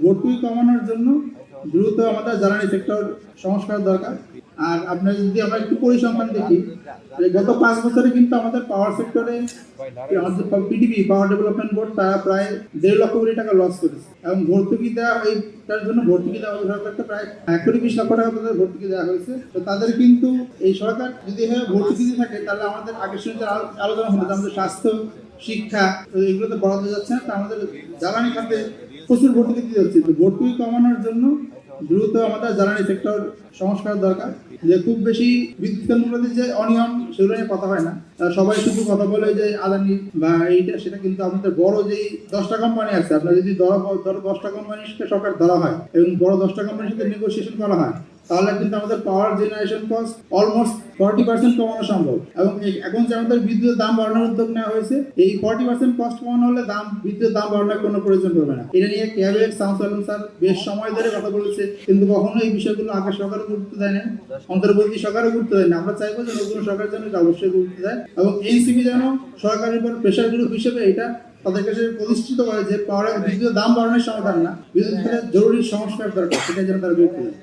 ভর্তুকি কমানোর জন্য দ্রুত আমাদের জ্বালানি সেক্টর সংস্কার দরকার। আর আপনার যদি আমরা একটু পরিসংখ্যান দেখি, গত 5 বছরে কিন্তু আমাদের পাওয়ার সেক্টরে আমাদের পিডিবি পাওয়ার ডেভেলপমেন্ট বোর্ড তারা প্রায় 1.5 লক্ষ কোটি টাকা লস করেছে এবং ভর্তুকি দেওয়া এইটার জন্য ভর্তুকি দেওয়া সরকারকে প্রায় 1 কোটি 20 লক্ষ টাকা তাদের ভর্তুকি দেওয়া হয়েছে। তো তাদের কিন্তু এই সরকার যদি এভাবে ভর্তুকি দিয়ে থাকে তাহলে আমাদের আগের সঙ্গে আলোচনা হলো যে আমাদের স্বাস্থ্য শিক্ষা এগুলোতে বরাদ্দ যাচ্ছে না, তো আমাদের জ্বালানি খাতে প্রচুর ভর্তুকি দিতে হচ্ছে। তো ভর্তুকি কমানোর জন্য দ্রুত আমাদের জ্বালানি সেক্টর সংস্কার দরকার। যে খুব বেশি বিদ্যুৎ কেন্দ্রগুলোতে যে অনিয়ম সেগুলো নিয়ে কথা হয় না, সবাই শুধু কথা বলে যে আদানি বা এইটা সেটা, কিন্তু আমাদের বড় যেই 10টা কোম্পানি আছে, আপনার যদি ধরো 10টা কোম্পানির সাথে সরকার ধরা হয় এবং বড় 10টা কোম্পানির সাথে নেগোসিয়েশন করা হয়, তাহলে কিন্তু আমাদের পাওয়ার জেনারেশন কস্ট অলমোস্ট 40% কমানো সম্ভব। এবং এখন যে আমাদের বিদ্যুতের দাম বাড়ানোর উদ্যোগ নেওয়া হয়েছে, এই 40% কস্ট কমানো হলে বিদ্যুতের দাম বাড়ানোর কোনো প্রয়োজন পড়বে না। এটা নিয়ে ক্যাবিনেট সাংসদ স্যার বেশ সময় ধরে কথা বলেছে, কিন্তু কখনো এই বিষয়গুলো আগে সরকার গুরুত্ব দেয় না, অন্তর্বর্তী সরকারও গুরুত্ব দেয় না। আমরা চাইবো যে নতুন সরকার যেন এটা অবশ্যই গুরুত্ব দেয় এবং এনসিপি যেন সরকারের উপর প্রেশার গ্রুপ হিসেবে এটা তাদের কাছে প্রতিষ্ঠিত করে যে বিদ্যুতের দাম বাড়ানোর সমাধান না, বিদ্যুতের জরুরি সংস্কার দরকার, সেটা যেন তারা গুরুত্ব দেয়।